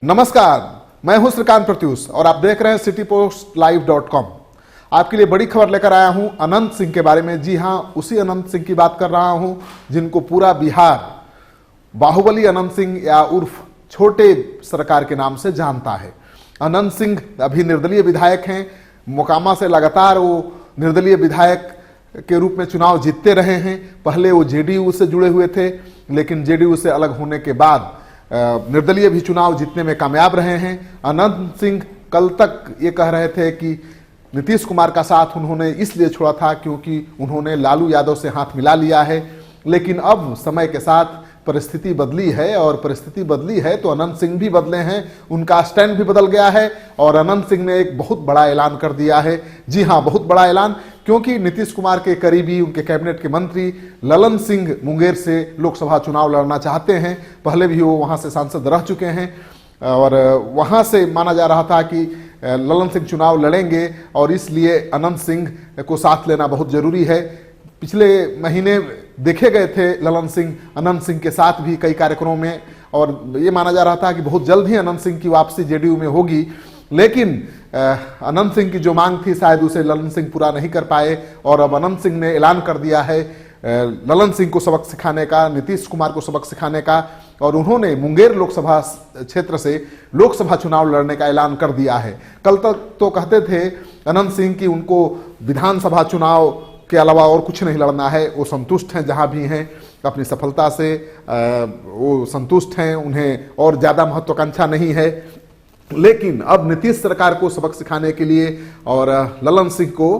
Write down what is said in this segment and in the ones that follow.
नमस्कार, मैं हूं श्रीकांत प्रत्युष और आप देख रहे हैं citypostlive.com। आपके लिए बड़ी खबर लेकर आया हूं अनंत सिंह के बारे में। जी हां, उसी अनंत सिंह की बात कर रहा हूं जिनको पूरा बिहार बाहुबली अनंत सिंह या उर्फ छोटे सरकार के नाम से जानता है। अनंत सिंह अभी निर्दलीय विधायक हैं। मोकामा से लगातार वो निर्दलीय विधायक के रूप में चुनाव जीतते रहे हैं। पहले वो जेडीयू से जुड़े हुए थे, लेकिन जेडीयू से अलग होने के बाद निर्दलीय भी चुनाव जीतने में कामयाब रहे हैं। अनंत सिंह कल तक ये कह रहे थे कि नीतीश कुमार का साथ उन्होंने इसलिए छोड़ा था क्योंकि उन्होंने लालू यादव से हाथ मिला लिया है। लेकिन अब समय के साथ परिस्थिति बदली है और परिस्थिति बदली है तो अनंत सिंह भी बदले हैं, उनका स्टैंड भी बदल गया है और अनंत सिंह ने एक बहुत बड़ा ऐलान कर दिया है। जी हां, बहुत बड़ा ऐलान, क्योंकि नीतीश कुमार के करीबी उनके कैबिनेट के मंत्री ललन सिंह मुंगेर से लोकसभा चुनाव लड़ना चाहते हैं। पहले भी वो वहां से सांसद रह चुके हैं और वहां से माना जा रहा था कि ललन सिंह चुनाव लड़ेंगे और इसलिए अनंत सिंह को साथ लेना बहुत जरूरी है। पिछले महीने देखे गए थे ललन सिंह अनंत सिंह के साथ भी कई कार्यक्रमों में और ये माना जा रहा था कि बहुत जल्द ही अनंत सिंह की वापसी जेडीयू में होगी। लेकिन अनंत सिंह की जो मांग थी शायद उसे ललन सिंह पूरा नहीं कर पाए और अब अनंत सिंह ने ऐलान कर दिया है ललन सिंह को सबक सिखाने का, नीतीश कुमार को सबक सिखाने का, और उन्होंने मुंगेर लोकसभा क्षेत्र से लोकसभा चुनाव लड़ने का ऐलान कर दिया है। कल तक तो कहते थे अनंत सिंह की उनको विधानसभा चुनाव के अलावा और कुछ नहीं लड़ना है, वो संतुष्ट हैं जहां भी हैं अपनी सफलता से, वो संतुष्ट हैं, उन्हें और ज़्यादा महत्वाकांक्षा नहीं है। लेकिन अब नीतीश सरकार को सबक सिखाने के लिए और ललन सिंह को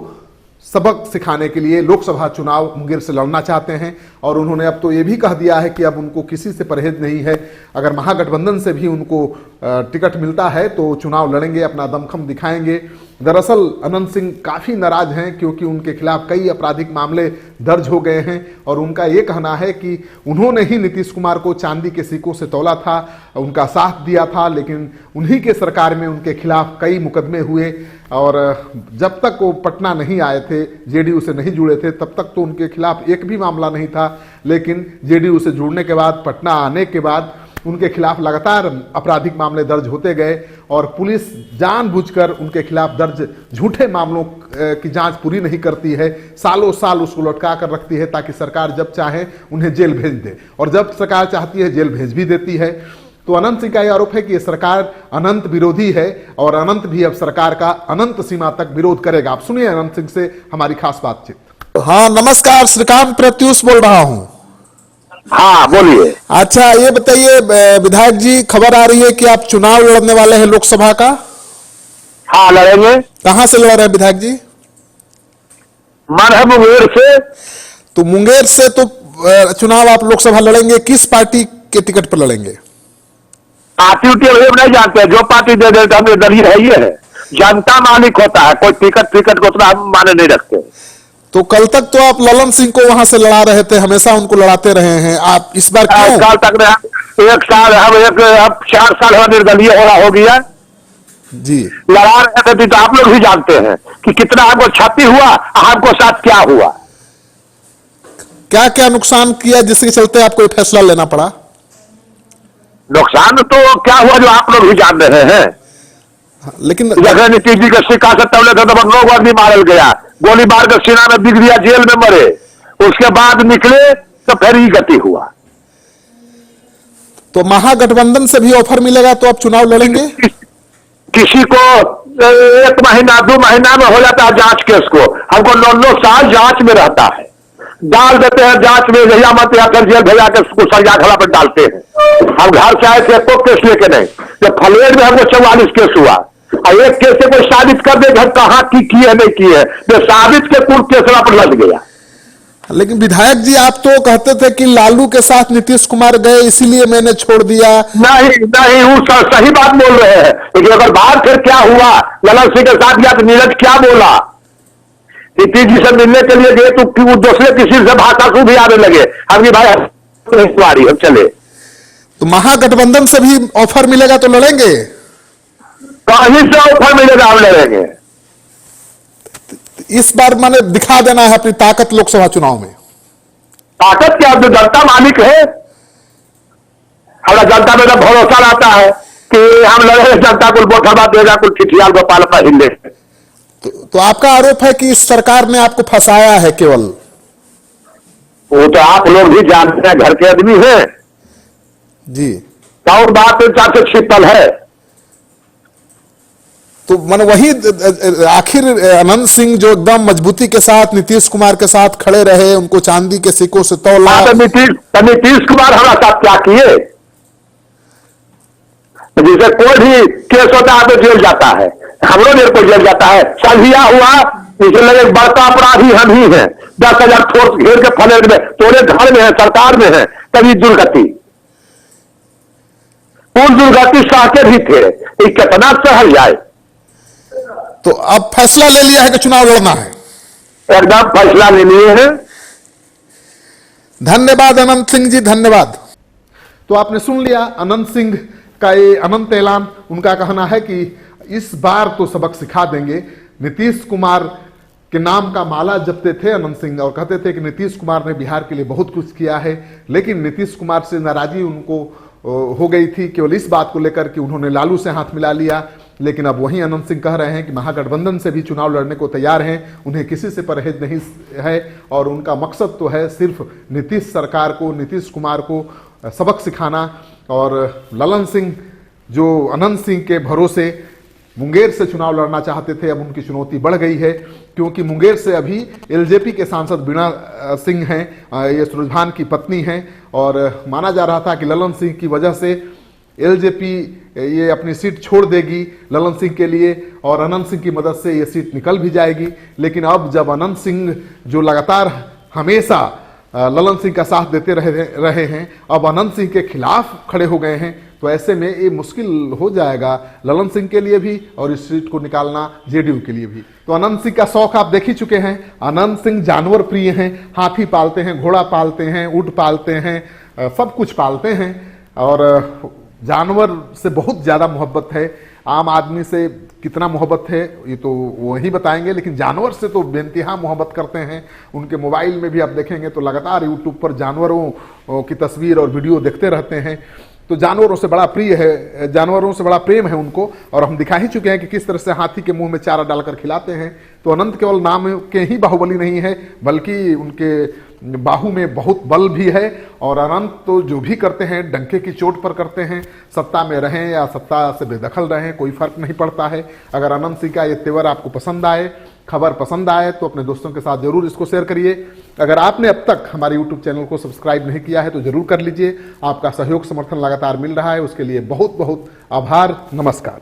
सबक सिखाने के लिए लोकसभा चुनाव मुंगेर से लड़ना चाहते हैं और उन्होंने अब तो ये भी कह दिया है कि अब उनको किसी से परहेज नहीं है। अगर महागठबंधन से भी उनको टिकट मिलता है तो चुनाव लड़ेंगे, अपना दमखम दिखाएंगे। दरअसल अनंत सिंह काफ़ी नाराज हैं क्योंकि उनके खिलाफ कई आपराधिक मामले दर्ज हो गए हैं और उनका ये कहना है कि उन्होंने ही नीतीश कुमार को चांदी के सिक्कों से तौला था, उनका साथ दिया था, लेकिन उन्हीं के सरकार में उनके खिलाफ कई मुकदमे हुए और जब तक वो पटना नहीं आए थे, जेडीयू से नहीं जुड़े थे, तब तक तो उनके खिलाफ एक भी मामला नहीं था। लेकिन जेडीयू से जुड़ने के बाद, पटना आने के बाद उनके खिलाफ लगातार आपराधिक मामले दर्ज होते गए और पुलिस जानबूझकर उनके खिलाफ दर्ज झूठे मामलों की जांच पूरी नहीं करती है, सालों साल उसको लटका कर रखती है ताकि सरकार जब चाहे उन्हें जेल भेज दे और जब सरकार चाहती है जेल भेज भी देती है। तो अनंत सिंह का यह आरोप है कि यह सरकार अनंत विरोधी है और अनंत भी अब सरकार का अनंत सीमा तक विरोध करेगा। आप सुनिए अनंत सिंह से हमारी खास बातचीत। हाँ, नमस्कार, श्रीकांत प्रत्युष बोल रहा हूँ। हाँ, बोलिए। अच्छा, ये बताइए विधायक जी, खबर आ रही है कि आप चुनाव लड़ने वाले हैं लोकसभा का। हाँ, लड़ेंगे। कहाँ से लड़ रहे हैं विधायक जी? मन है मुंगेर से। तो मुंगेर से तो चुनाव आप लोकसभा लड़ेंगे, किस पार्टी के टिकट पर लड़ेंगे? पार्टी उटी नहीं जानते, जो पार्टी दे देते हम निर्दलीय है, ये है, जनता मालिक होता है, कोई टिकट को उतना हम माने नहीं रखते। तो कल तक तो आप ललन सिंह को वहां से लड़ा रहे थे, हमेशा उनको लड़ाते रहे हैं, आप इस बार क्यों? कल तक एक साल हम अब 4 साल हम निर्दलीय हो गया जी, लड़ा रहे थे। तो आप लोग भी जानते हैं कि कितना हमको क्षति हुआ, हमको साथ क्या हुआ, क्या क्या नुकसान किया जिसके चलते आपको ये फैसला लेना पड़ा? नुकसान तो क्या हुआ जो आप लोग भी जान रहे हैं। लेकिन जैसे नीतीश जी का सिक्का से तौले थे तो 9 आदमी मारल गया, गोली मार कर सीना में बिग दिया, जेल में मरे, उसके बाद निकले तो फिर ही गति हुआ। तो महागठबंधन से भी ऑफर मिलेगा तो आप चुनाव लड़ेंगे? किसी को 1 महीना 2 महीना में हो जाता है जांच केस को, हमको 9 साल जांच में रहता है, डाल देते हैं जांच में, जहिया मत या फिर जेल भेजा के उसको सजा खड़ा पर डालते हैं। हम घर से आए थे तो केस लेके नहीं, जब फलेर में हमको 44 केस हुआ और एक केस से कोई साबित कर दे घर कहाँ की है नहीं की है, जो साबित के पूर्व केस पर लग गया। लेकिन विधायक जी, आप तो कहते थे कि लालू के साथ नीतीश कुमार गए इसीलिए मैंने छोड़ दिया। नहीं वो सही बात बोल रहे हैं, लेकिन अगर बात फिर क्या हुआ, ललन सिंह के साथ गया तो नीरज क्या बोला, नीतीश जी से मिलने के लिए गए तो दूसरे किसी से भाषा को भी आने लगे, हम भाई हम चले। तो महागठबंधन से भी ऑफर मिलेगा तो लड़ेंगे? कहीं से ऑफर मिलेगा हम लड़ेंगे। इस बार मैंने दिखा देना है अपनी ताकत लोकसभा चुनाव में। ताकत क्या, जो जनता मालिक है, हमारा जनता में तो भरोसा रहता है। कि हम लड़े जनता को बोठबा देगा, कुल ठिठियाल गोपाल पहले। तो आपका आरोप है कि इस सरकार ने आपको फंसाया है केवल? वो तो आप लोग भी जानते हैं, घर के आदमी हैं जी। और बात से छिपल है। तो मन वही आखिर अनंत सिंह जो एकदम मजबूती के साथ नीतीश कुमार के साथ खड़े रहे, उनको चांदी के सिक्कों से तौला। नीतीश कुमार हमारे साथ क्या किए? जिसे कोई भी केस होता है तो जेल जाता है, हमरो देर को जेल जाता है। संधिया हुआ, इसे लगे बड़का अपराधी हम ही हैं। 10,000 फोर्स घेर के फले में, तोरे घर में है, सरकार में है, तभी दुर्गति। पूर्ण दुर्गति सहते भी थे, ये कितना सहल जाए। तो अब फैसला ले लिया है कि चुनाव लड़ना है? एकदम फैसला ले लिए हैं। धन्यवाद अनंत सिंह जी, धन्यवाद। तो आपने सुन लिया अनंत सिंह का ये अनंत ऐलान। उनका कहना है कि इस बार तो सबक सिखा देंगे। नीतीश कुमार के नाम का माला जपते थे अनंत सिंह और कहते थे कि नीतीश कुमार ने बिहार के लिए बहुत कुछ किया है, लेकिन नीतीश कुमार से नाराजगी उनको हो गई थी केवल इस बात को लेकर कि उन्होंने लालू से हाथ मिला लिया। लेकिन अब वहीं अनंत सिंह कह रहे हैं कि महागठबंधन से भी चुनाव लड़ने को तैयार हैं, उन्हें किसी से परहेज नहीं है और उनका मकसद तो है सिर्फ नीतीश सरकार को, नीतीश कुमार को सबक सिखाना। और ललन सिंह जो अनंत सिंह के भरोसे मुंगेर से चुनाव लड़ना चाहते थे, अब उनकी चुनौती बढ़ गई है, क्योंकि मुंगेर से अभी एलजेपी के सांसद बीणा सिंह हैं, ये सुरजभान की पत्नी हैं और माना जा रहा था कि ललन सिंह की वजह से एलजेपी ये अपनी सीट छोड़ देगी ललन सिंह के लिए और अनंत सिंह की मदद से ये सीट निकल भी जाएगी। लेकिन अब जब अनंत सिंह जो लगातार हमेशा ललन सिंह का साथ देते रहे हैं, अब अनंत सिंह के खिलाफ खड़े हो गए हैं, तो ऐसे में ये मुश्किल हो जाएगा ललन सिंह के लिए भी और इस सीट को निकालना जेडीयू के लिए भी। तो अनंत सिंह का शौक आप देख ही चुके हैं। अनंत सिंह जानवर प्रिय हैं, हाथी पालते हैं, घोड़ा पालते हैं, ऊंट पालते हैं, सब कुछ पालते हैं और जानवर से बहुत ज़्यादा मोहब्बत है। आम आदमी से कितना मोहब्बत है ये तो वही बताएंगे, लेकिन जानवर से तो बेइंतहा मोहब्बत करते हैं। उनके मोबाइल में भी आप देखेंगे तो लगातार यूट्यूब पर जानवरों की तस्वीर और वीडियो देखते रहते हैं। तो जानवरों से बड़ा प्रिय है, जानवरों से बड़ा प्रेम है उनको और हम दिखा ही चुके हैं कि किस तरह से हाथी के मुंह में चारा डालकर खिलाते हैं। तो अनंत केवल नाम के ही बाहुबली नहीं है, बल्कि उनके बाहू में बहुत बल भी है और अनंत तो जो भी करते हैं डंके की चोट पर करते हैं। सत्ता में रहें या सत्ता से बेदखल रहें, कोई फर्क नहीं पड़ता है। अगर अनंत सिंह का ये तेवर आपको पसंद आए, खबर पसंद आए, तो अपने दोस्तों के साथ जरूर इसको शेयर करिए। अगर आपने अब तक हमारे यूट्यूब चैनल को सब्सक्राइब नहीं किया है तो जरूर कर लीजिए। आपका सहयोग समर्थन लगातार मिल रहा है, उसके लिए बहुत बहुत आभार। नमस्कार।